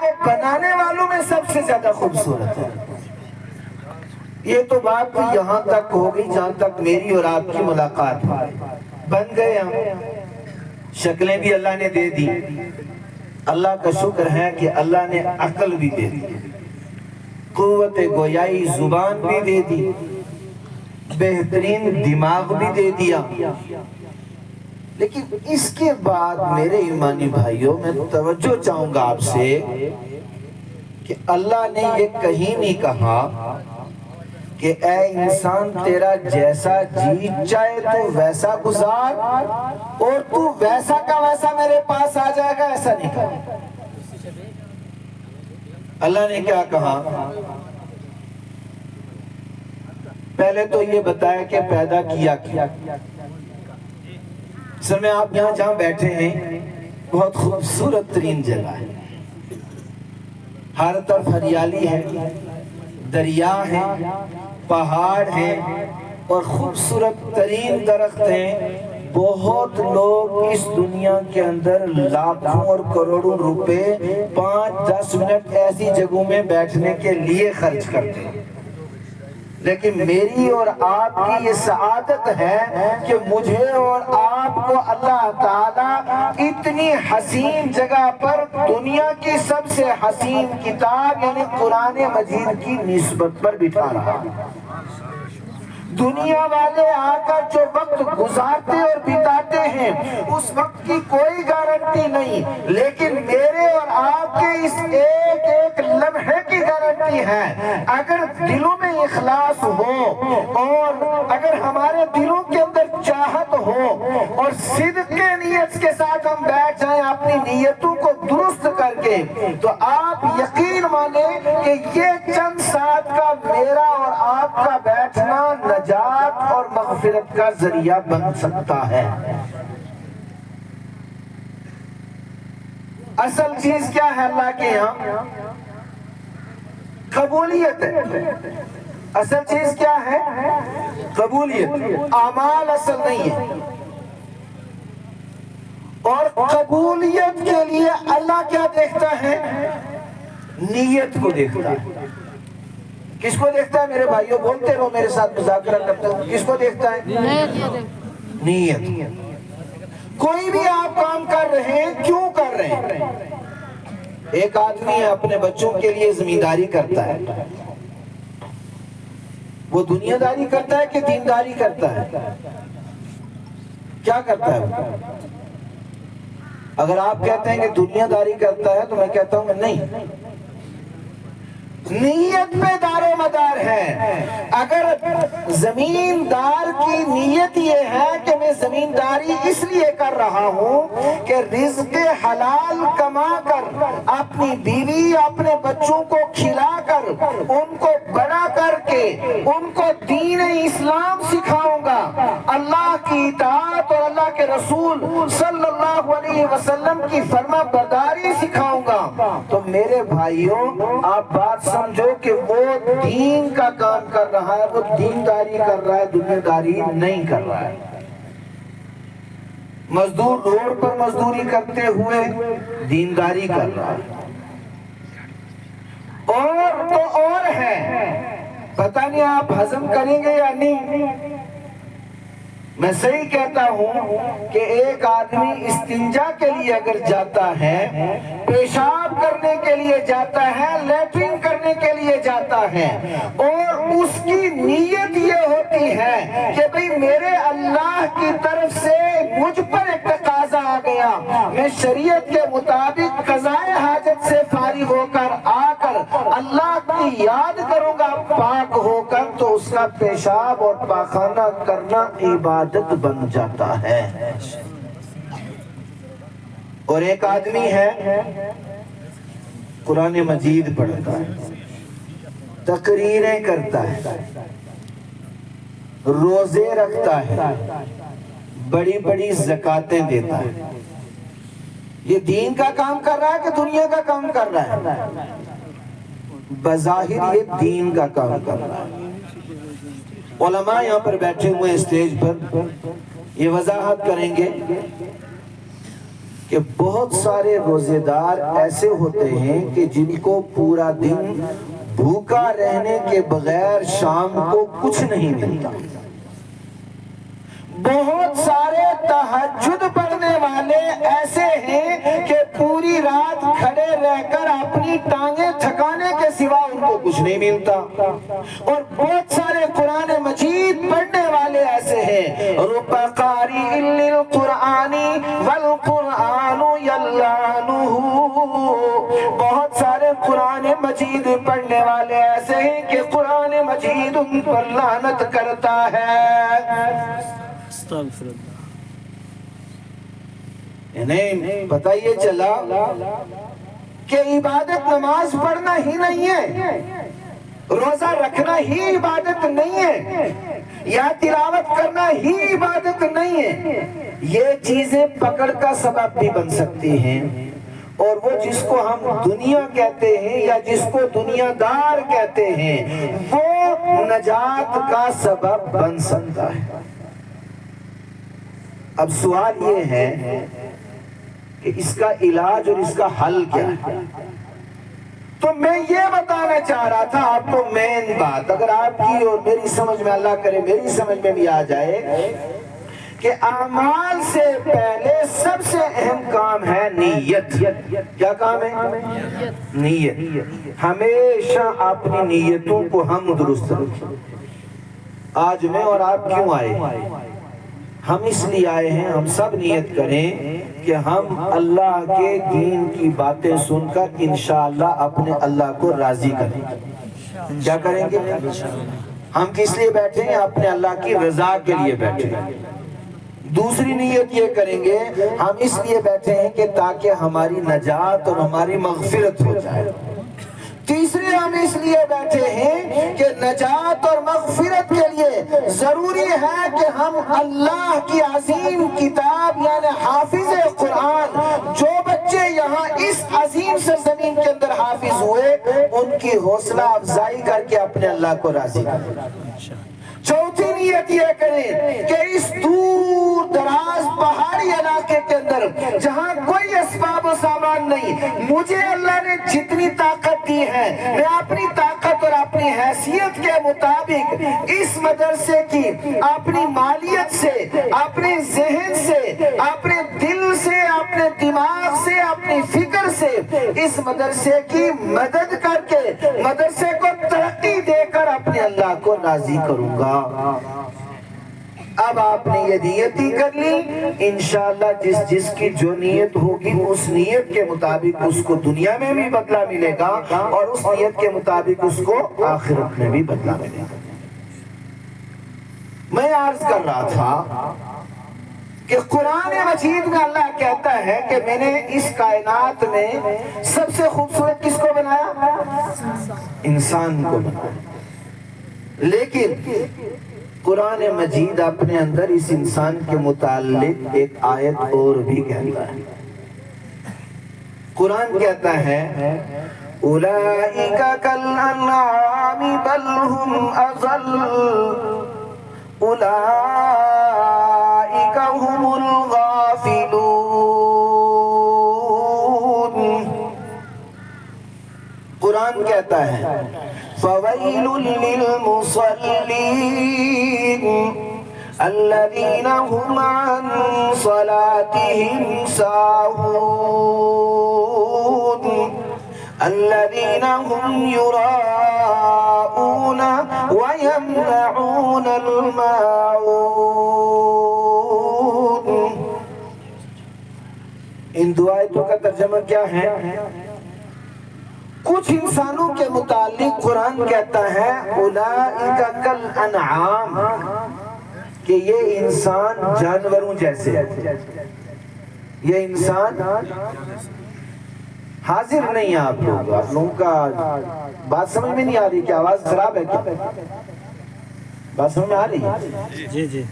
وہ بنانے والوں میں سب سے زیادہ خوبصورت ہے۔ یہ تو بات بھی یہاں تک ہو گئی جہاں تک میری اور آپ کی ملاقات بن گئے ہم، شکلیں بھی اللہ نے دے دی۔ اللہ کا شکر ہے کہ اللہ نے عقل بھی دے دی، قوت گویائی زبان بھی دے دی، بہترین دماغ بھی دے دیا۔ لیکن اس کے بعد میرے ایمانی بھائیوں میں توجہ چاہوں گا آپ سے کہ اللہ نے یہ کہیں نہیں کہا کہ اے انسان تیرا جیسا جی چاہے تو ویسا گزار اور تو ویسا کا ویسا میرے پاس آ جائے گا، ایسا نہیں کہا۔ اللہ نے کیا کہا؟ پہلے تو یہ بتایا کہ پیدا کیا کیا۔ سر میں آپ یہاں جہاں بیٹھے ہیں بہت خوبصورت ترین جگہ ہے، ہر طرف ہریالی ہے، دریا ہے، پہاڑ ہیں اور خوبصورت ترین درخت ہیں۔ بہت لوگ اس دنیا کے اندر لاکھوں اور کروڑوں روپے 5-10 منٹ ایسی جگہوں میں بیٹھنے کے لیے خرچ کرتے ہیں، لیکن میری اور آپ کی یہ سعادت ہے کہ مجھے اور آپ کو اللہ تعالیٰ اتنی حسین جگہ پر دنیا کی سب سے حسین کتاب یعنی قرآن مجید کی نسبت پر بٹھا رہا۔ دنیا والے آ کر جو وقت گزارتے اور بتاتے ہیں اس وقت کی کوئی گارنٹی نہیں، لیکن میرے اور آپ کے اس ایک ایک لمحے کی گارنٹی ہے۔ اگر دلوں میں اخلاص ہو اور اگر ہمارے دلوں کے اندر چاہت ہو اور صدق کے نیت کے ساتھ ہم بیٹھ جائیں اپنی نیتوں کو درست کر کے، تو آپ یقین مانیں کہ یہ چند ساتھ کا میرا اور آپ کا بیٹھنا نجات اور مغفرت کا ذریعہ بن سکتا ہے۔ اصل چیز کیا ہے اللہ کے یہاں؟ قبولیت ہے۔ اصل چیز کیا ہے؟ قبولیت۔ اعمال اصل نہیں ہے، اور قبولیت کے لیے اللہ کیا دیکھتا ہے؟ نیت کو دیکھتا ہے۔ کس کو دیکھتا ہے میرے بھائیوں؟ بولتے رہو، میرے ساتھ مذاکرہ کرتے ہو۔ کس کو دیکھتا ہے؟ نیت۔ کوئی بھی آپ کام کر رہے ہیں، کیوں کر رہے ہیں؟ ایک آدمی اپنے بچوں کے لیے زمینداری کرتا ہے، وہ دنیا داری کرتا ہے کہ دینداری کرتا ہے؟ کیا کرتا ہے وہ؟ اگر آپ کہتے ہیں کہ دنیا داری کرتا ہے تو میں کہتا ہوں کہ نہیں، نیت پہ دار و مدار ہے۔ اگر زمیندار کی نیت یہ ہے کہ میں زمینداری اس لیے کر رہا ہوں کہ رزق حلال کما کر اپنی بیوی اپنے بچوں کو کھلا کر ان کو بڑا کر کے ان کو دین اسلام سکھاؤں گا، اللہ کی اطاعت اور اللہ کے رسول صلی اللہ علیہ وسلم کی فرما برداری سکھاؤں گا، تو میرے بھائیوں آپ بات سمجھو کہ وہ دین کا کام کر رہا ہے، وہ دینداری کر رہا ہے، دنیا داری نہیں کر رہا ہے۔ مزدور روڈ پر مزدوری کرتے ہوئے دینداری کر رہا ہے، اور تو اور ہے، پتہ نہیں آپ ہضم کریں گے یا نہیں۔ میں صحیح کہتا ہوں کہ ایک آدمی استنجا کے لیے اگر جاتا ہے، پیشاب کرنے کے لیے جاتا ہے، لیٹرین کرنے کے لیے جاتا ہے، اور اس کی نیت یہ ہوتی ہے کہ بھئی میرے اللہ کی طرف سے مجھ پر ایک تقاضا آ گیا، میں شریعت کے مطابق قضائے حاجت سے فارغ ہو کر آ کر اللہ کی یاد کروں گا پاک ہو کر، تو اس کا پیشاب اور پاخانہ کرنا عبادت بن جاتا ہے۔ اور ایک آدمی ہے قرآن مجید پڑھتا ہے، تقریریں کرتا ہے، روزے رکھتا ہے، بڑی بڑی زکاتیں دیتا ہے، یہ دین کا کام کر رہا ہے کہ دنیا کا کام کر رہا ہے؟ بظاہر یہ دین کا کام کر رہا ہے۔ علماء یہاں پر بیٹھے ہوئے اسٹیج پر یہ وضاحت کریں گے کہ بہت سارے روزے دار ایسے ہوتے ہیں کہ جن کو پورا دن بھوکا رہنے کے بغیر شام کو کچھ نہیں ملتا. بہت سارے تہجد پڑھنے والے ایسے ہیں کہ پوری رات کھڑے رہ کر اپنی ٹانگیں تھکانے کے سوا ان کو کچھ نہیں ملتا. اور بہت سارے قرآن مجید پڑھنے والے ایسے ہیں رب قاری للقرآن والقرآن یلعنہ. بہت سارے قرآن مجید پڑھنے والے ایسے ہیں کہ قرآن مجید ان پر لعنت کرتا ہے. انہیں پتہ یہ چلا کہ عبادت نماز پڑھنا ہی نہیں ہے، روزہ رکھنا ہی عبادت نہیں ہے، یا تلاوت کرنا ہی عبادت نہیں ہے. یہ چیزیں پکڑ کا سبب بھی بن سکتی ہیں، اور وہ جس کو ہم دنیا کہتے ہیں یا جس کو دنیا دار کہتے ہیں وہ نجات کا سبب بن سکتا ہے. اب سوال یہ ہے کہ اس کا علاج اور اس کا حل کیا ہے؟ تو میں یہ بتانا چاہ رہا تھا آپ کو مین بات، اگر آپ کی اور میری سمجھ میں، اللہ کرے میری سمجھ میں بھی آ جائے، کہ اعمال سے پہلے سب سے اہم کام ہے نیت. کیا کام ہے؟ نیت. ہمیشہ اپنی نیتوں کو ہم درست رکھیں. آج میں اور آپ کیوں آئے؟ ہم اس لیے آئے ہیں، ہم سب نیت کریں کہ ہم اللہ کے دین کی باتیں سن کر انشاءاللہ اپنے اللہ کو راضی کریں. کیا کریں گے؟ ہم کس لیے بیٹھے ہیں؟ اپنے اللہ کی رضا کے لیے بیٹھے ہیں. دوسری نیت یہ کریں گے، ہم اس لیے بیٹھے ہیں کہ تاکہ ہماری نجات اور ہماری مغفرت ہو جائے. تیسری ہم اس لیے بیٹھے ہیں کہ نجات اور مغفرت کے لیے ضروری ہے کہ ہم اللہ کی عظیم کتاب یعنی حافظ قرآن، جو بچے یہاں اس عظیم سرزمین کے اندر حافظ ہوئے ان کی حوصلہ افزائی کر کے اپنے اللہ کو راضی کریں. چوتھی نیت یہ کریں کہ اس دور دراز پہاڑی علاقے کے اندر جہاں کوئی اسباب و سامان نہیں، مجھے اللہ نے جتنی طاقت دی ہے میں اپنی طاقت اور اپنی حیثیت کے مطابق اس مدرسے کی اپنی مالیت سے، اپنے ذہن سے، اپنے دل سے، اپنے دماغ سے، اپنی فکر سے اس مدرسے کی مدد کر کے مدرسے کو ترقی دے کر اپنے اللہ کو راضی کروں گا. اب آپ نے یہ نیت ہی کر لی، انشاءاللہ جس کی جو نیت ہوگی اس نیت کے مطابق اس کو دنیا میں بھی بدلہ ملے گا اور اس نیت کے مطابق اس کو آخرت میں بھی بدلہ ملے گا. میں عرض کر رہا تھا کہ قرآن مجید میں اللہ کہتا ہے کہ میں نے اس کائنات میں سب سے خوبصورت کس کو بنایا؟ انسان کو بنایا. لیکن قرآن مجید اپنے اندر اس انسان کے متعلق ایک آیت اور بھی کہتا ہے. قرآن کہتا ہے اولئک کالانعام بل هم اضل اولئک هم الغافلون. قرآن کہتا ہے فویل للمصلین الذین هم عن صلاتهم ساہون الذین هم یراؤون ویمنعون الماعون. ان دو آیتوں کا ترجمہ کیا ہے؟ کچھ انسانوں کے متعلق قرآن کہتا ہے اولئک کالانعام، کہ یہ انسان جانوروں جیسے. یہ انسان حاضر نہیں ہے. آپ لوگوں کا بات سمجھ میں نہیں آ رہی؟ کیا آواز خراب ہے؟ کیا بات سمجھ میں آ رہی ہے؟ جی جی.